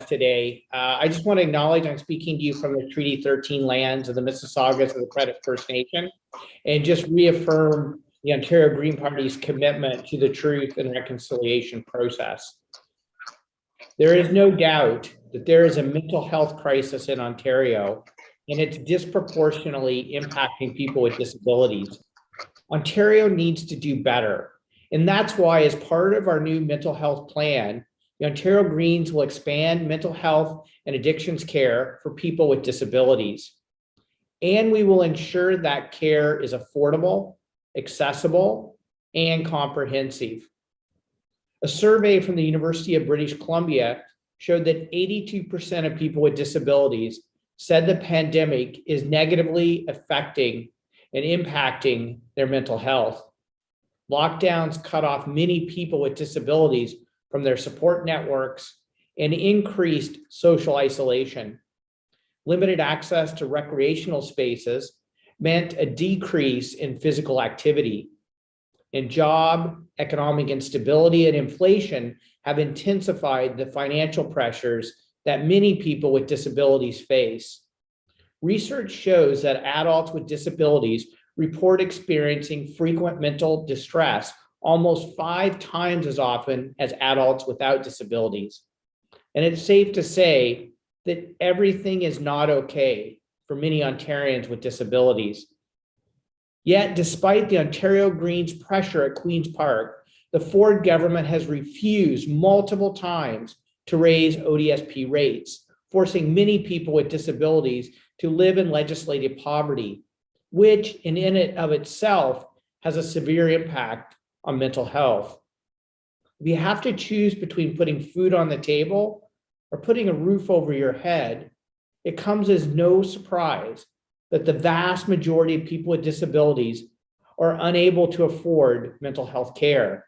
today. I just want to acknowledge I'm speaking to you from the Treaty 13 lands of the Mississaugas of the Credit First Nation, and just reaffirm the Ontario Green Party's commitment to the truth and reconciliation process. There is no doubt that there is a mental health crisis in Ontario, and it's disproportionately impacting people with disabilities. Ontario needs to do better. And that's why, as part of our new mental health plan, the Ontario Greens will expand mental health and addictions care for people with disabilities. And we will ensure that care is affordable, accessible, and comprehensive. A survey from the University of British Columbia showed that 82% of people with disabilities said the pandemic is negatively affecting and impacting their mental health. Lockdowns cut off many people with disabilities from their support networks and increased social isolation. Limited access to recreational spaces meant a decrease in physical activity. And job, economic instability, and inflation have intensified the financial pressures that many people with disabilities face. Research shows that adults with disabilities report experiencing frequent mental distress almost 5 times as often as adults without disabilities. And it's safe to say that everything is not okay for many Ontarians with disabilities. Yet, despite the Ontario Greens' pressure at Queen's Park, the Ford government has refused multiple times to raise ODSP rates, forcing many people with disabilities to live in legislative poverty, which in and of itself has a severe impact on mental health. If you have to choose between putting food on the table or putting a roof over your head, it comes as no surprise that the vast majority of people with disabilities are unable to afford mental health care.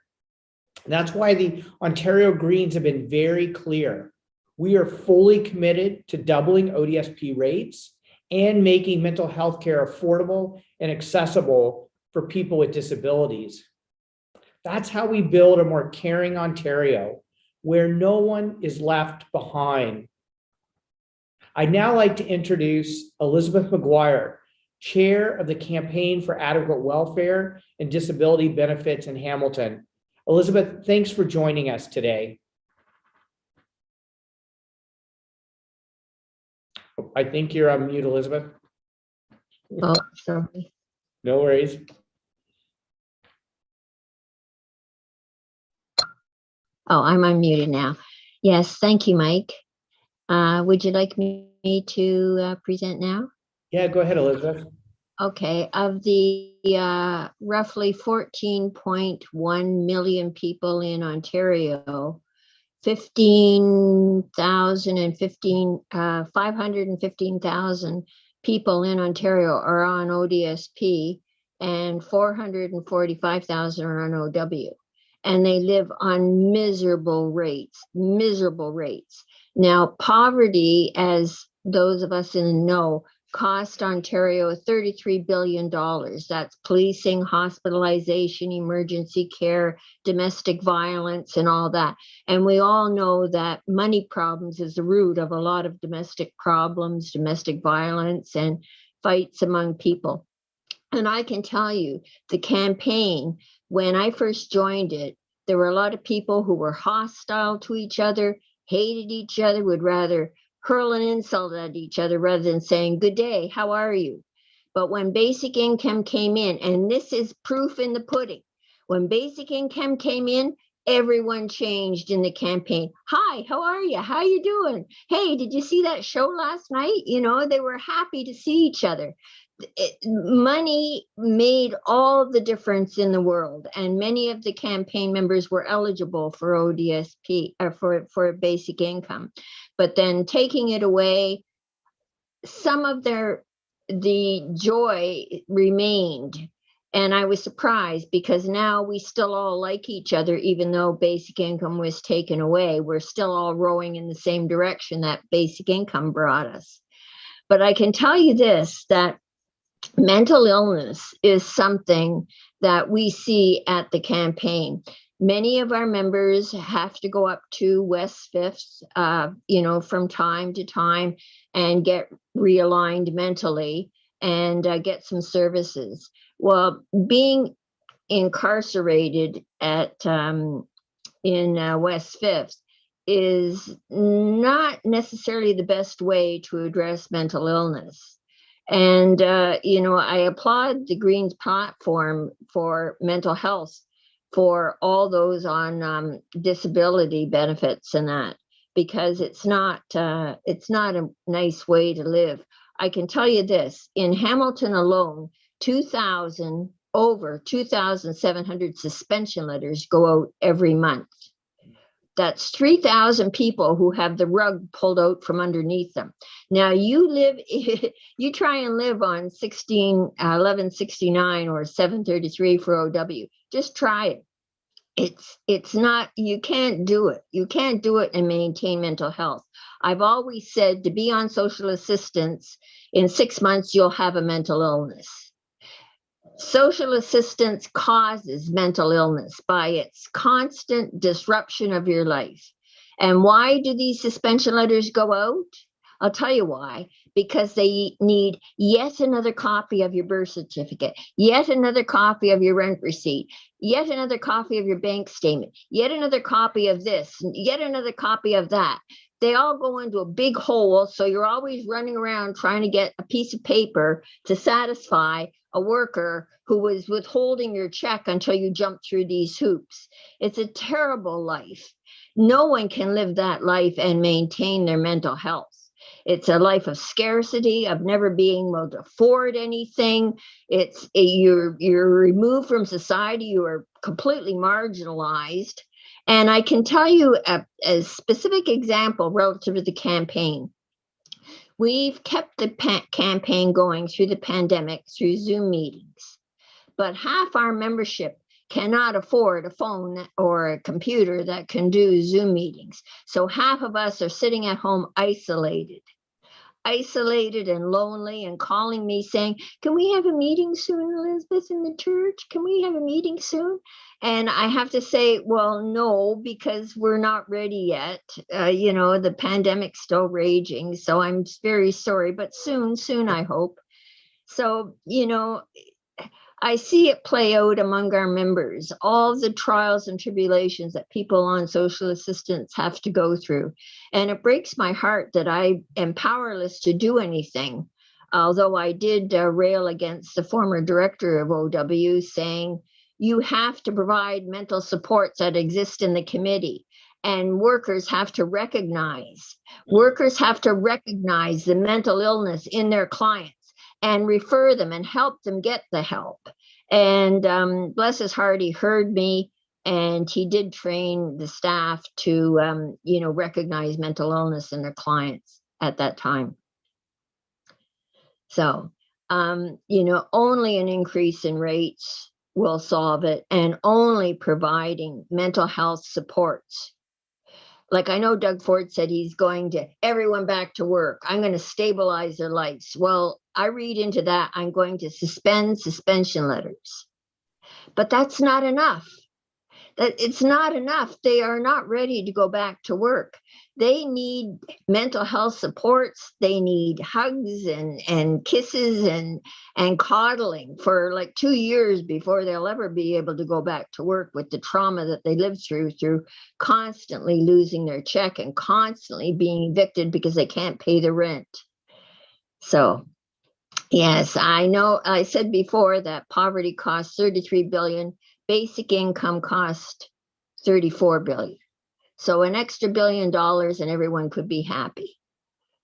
And that's why the Ontario Greens have been very clear. We are fully committed to doubling ODSP rates and making mental health care affordable and accessible for people with disabilities. That's how we build a more caring Ontario, where no one is left behind. I'd now like to introduce Elizabeth McGuire, Chair of the Campaign for Adequate Welfare and Disability Benefits in Hamilton. Elizabeth, thanks for joining us today. I think you're on mute, Elizabeth. Oh, sorry. No worries. Oh, I'm unmuted now. Yes, thank you, Mike. Would you like me to present now? Yeah, go ahead, Elizabeth. Okay, of the roughly 14.1 million people in Ontario, 515,000 people in Ontario are on ODSP and 445,000 are on OW. And they live on miserable rates. Now, poverty, as those of us in the know, cost Ontario $33 billion. That's policing, hospitalization, emergency care, domestic violence, and all that. And we all know that money problems is the root of a lot of domestic problems, domestic violence, and fights among people. And I can tell you, the campaign, when I first joined it, there were a lot of people who were hostile to each other, hated each other, would rather hurl an insult at each other rather than saying, good day, how are you? But when basic income came in, and this is proof in the pudding, when basic income came in, everyone changed in the campaign. Hi, how are you? How you doing? Hey, did you see that show last night? You know, they were happy to see each other. Money made all the difference in the world, and many of the campaign members were eligible for ODSP or for basic income, but then taking it away, some of the joy remained. And I was surprised because now we still all like each other, even though basic income was taken away. We're still all rowing in the same direction that basic income brought us. But I can tell you this, that mental illness is something that we see at the campaign. Many of our members have to go up to West Fifth, from time to time and get realigned mentally and get some services. Well, being incarcerated in West Fifth is not necessarily the best way to address mental illness. And, I applaud the Greens platform for mental health for all those on disability benefits and that, because it's not a nice way to live. I can tell you this, in Hamilton alone, over 2,700 suspension letters go out every month. That's 3,000 people who have the rug pulled out from underneath them. Now you try and live on 1169 or 733 for OW. Just try it. It's not, you can't do it. You can't do it and maintain mental health. I've always said to be on social assistance, in 6 months, you'll have a mental illness. Social assistance causes mental illness by its constant disruption of your life. And why do these suspension letters go out? I'll tell you why. Because they need yet another copy of your birth certificate, yet another copy of your rent receipt, yet another copy of your bank statement, yet another copy of this, yet another copy of that. They all go into a big hole. So you're always running around trying to get a piece of paper to satisfy a worker who was withholding your check until you jump through these hoops. It's a terrible life. No one can live that life and maintain their mental health. It's a life of scarcity, of never being able to afford anything. You're removed from society. You are completely marginalized. And I can tell you a specific example relative to the campaign. We've kept the campaign going through the pandemic through Zoom meetings, but half our membership cannot afford a phone or a computer that can do Zoom meetings. So half of us are sitting at home isolated and lonely, and calling me saying, can we have a meeting soon, Elizabeth, in the church? Can we have a meeting soon? And I have to say, well, no, because we're not ready yet. The pandemic's still raging, so I'm very sorry, but soon, I hope. So, I see it play out among our members, all the trials and tribulations that people on social assistance have to go through. And it breaks my heart that I am powerless to do anything. Although I did rail against the former director of OW, saying, you have to provide mental supports that exist in the committee. And workers have to recognize the mental illness in their clients and refer them and help them get the help. And bless his heart, he heard me, and he did train the staff to, recognize mental illness in their clients at that time. So, only an increase in rates will solve it, and only providing mental health supports. Like I know Doug Ford said he's going to everyone back to work. I'm going to stabilize their lives. Well, I read into that I'm going to suspend suspension letters. But that's not enough. It's not enough. They are not ready to go back to work. They need mental health supports. They need hugs and kisses and coddling for like 2 years before they'll ever be able to go back to work with the trauma that they lived through constantly losing their check and constantly being evicted because they can't pay the rent. So, yes, I know I said before that poverty costs 33 billion. Basic income cost 34 billion. So an extra $1 billion and everyone could be happy.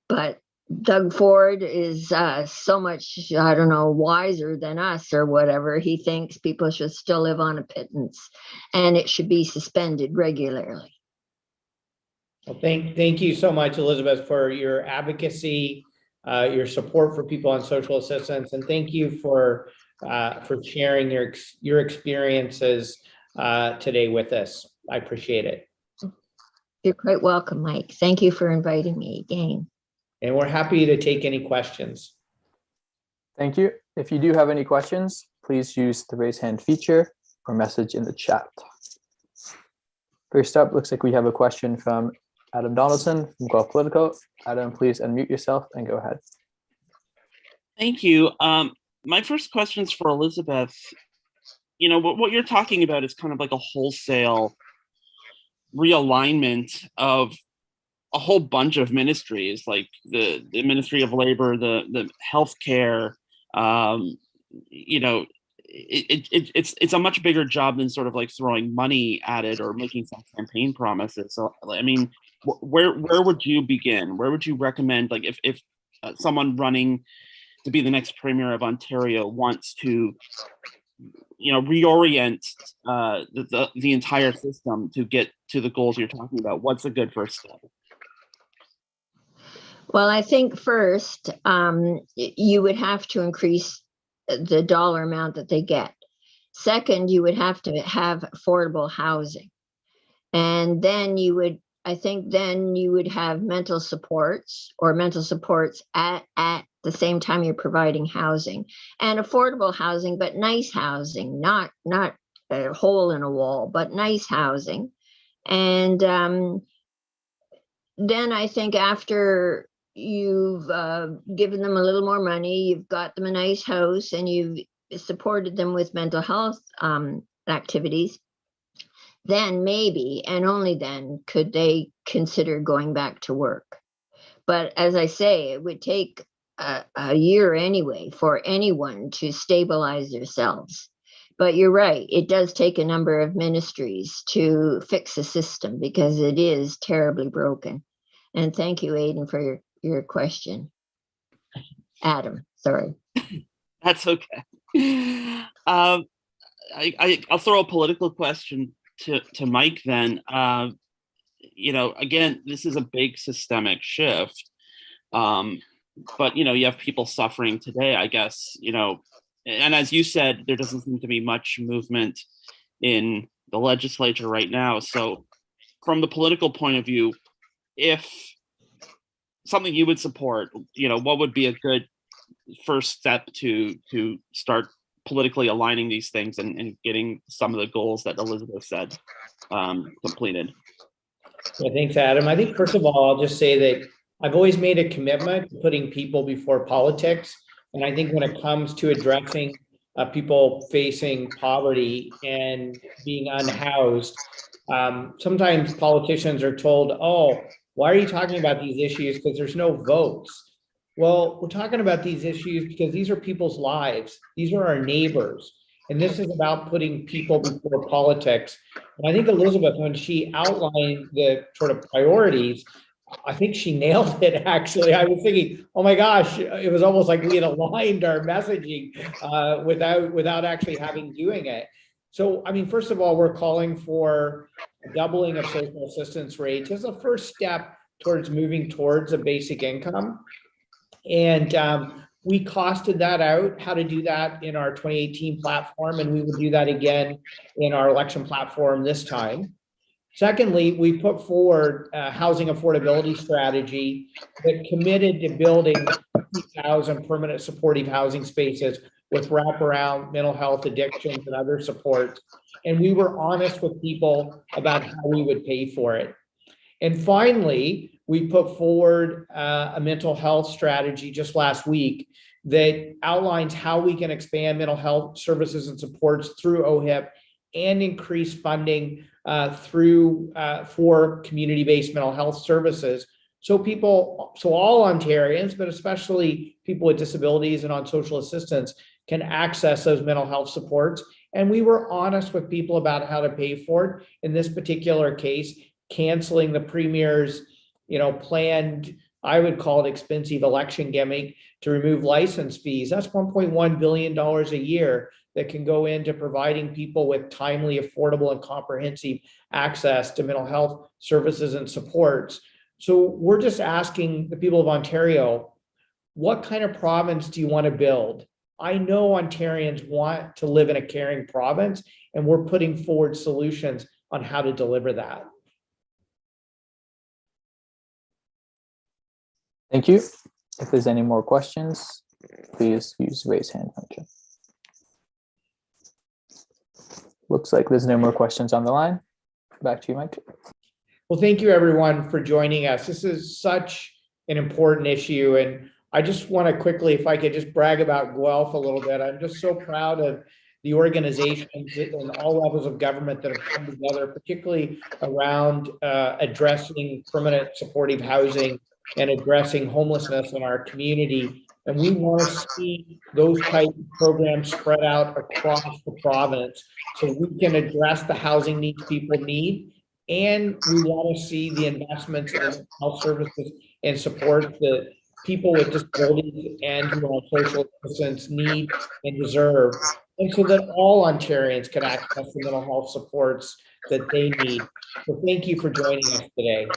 But Doug Ford is so much, I don't know, wiser than us or whatever. He thinks people should still live on a pittance and it should be suspended regularly. Well, thank you so much, Elizabeth, for your advocacy, your support for people on social assistance, and thank you for sharing your experiences today with us. I appreciate it. You're quite welcome, Mike. Thank you for inviting me again. And we're happy to take any questions. Thank you. If you do have any questions, please use the raise hand feature or message in the chat. First up, looks like we have a question from Adam Donaldson from Guelph Politico. Adam, please unmute yourself and go ahead. Thank you. My first question is for Elizabeth. You know, what you're talking about is kind of like a wholesale realignment of a whole bunch of ministries, like the Ministry of Labor, the healthcare. You know, it's a much bigger job than sort of like throwing money at it or making some campaign promises. So, I mean, where would you begin? Where would you recommend, like, if someone running to be the next premier of Ontario wants to, you know, reorient the entire system to get to the goals you're talking about? What's a good first step? Well, I think first, you would have to increase the dollar amount that they get. Second, you would have to have affordable housing. And then you would, I think then you would have mental supports at the same time you're providing housing, and affordable housing, but nice housing, not a hole in a wall, but nice housing. And then I think after you've given them a little more money, you've got them a nice house, and you've supported them with mental health activities, then maybe, and only then, could they consider going back to work. But as I say, it would take a year anyway for anyone to stabilize themselves. But you're right, it does take a number of ministries to fix the system because it is terribly broken. And thank you, Aidan, for your question. Adam, sorry. That's okay. I'll throw a political question to Mike then. You know, again, this is a big systemic shift. But, you know, you have people suffering today, I guess, you know, and as you said, there doesn't seem to be much movement in the legislature right now. So from the political point of view, if something you would support, you know, what would be a good first step to start politically aligning these things and getting some of the goals that Elizabeth said completed? Yeah, thanks, Adam. I think first of all, I'll just say that I've always made a commitment to putting people before politics. And I think when it comes to addressing people facing poverty and being unhoused, sometimes politicians are told, oh, why are you talking about these issues? Because there's no votes. Well, we're talking about these issues because these are people's lives. These are our neighbors. And this is about putting people before politics. And I think Elizabeth, when she outlined the sort of priorities, I think she nailed it, actually. I was thinking, oh my gosh, it was almost like we had aligned our messaging without actually doing it. So, I mean, first of all, we're calling for a doubling of social assistance rates as a first step towards moving towards a basic income. And we costed that out, how to do that in our 2018 platform, and we will do that again in our election platform this time. Secondly, we put forward a housing affordability strategy that committed to building 50,000 permanent supportive housing spaces with wraparound mental health, addictions, and other supports. And we were honest with people about how we would pay for it. And finally, we put forward a mental health strategy just last week that outlines how we can expand mental health services and supports through OHIP and increase funding for community-based mental health services. So all Ontarians, but especially people with disabilities and on social assistance, can access those mental health supports. And we were honest with people about how to pay for it. In this particular case, canceling the premier's, planned, I would call it expensive election gimmick to remove license fees. That's $1.1 billion a year that can go into providing people with timely, affordable, and comprehensive access to mental health services and supports. So we're just asking the people of Ontario, what kind of province do you want to build? I know Ontarians want to live in a caring province, and we're putting forward solutions on how to deliver that. Thank you. If there's any more questions, please use raise hand function. Looks like there's no more questions on the line. Back to you, Mike. Well, thank you everyone for joining us. This is such an important issue, and I just want to quickly, if I could just brag about Guelph a little bit. I'm just so proud of the organizations and all levels of government that have come together, particularly around addressing permanent supportive housing and addressing homelessness in our community. And we want to see those type of programs spread out across the province so we can address the housing needs people need. And we want to see the investments in health services and support that people with disabilities and who are on social assistance need and deserve, and so that all Ontarians can access the mental health supports that they need. So thank you for joining us today.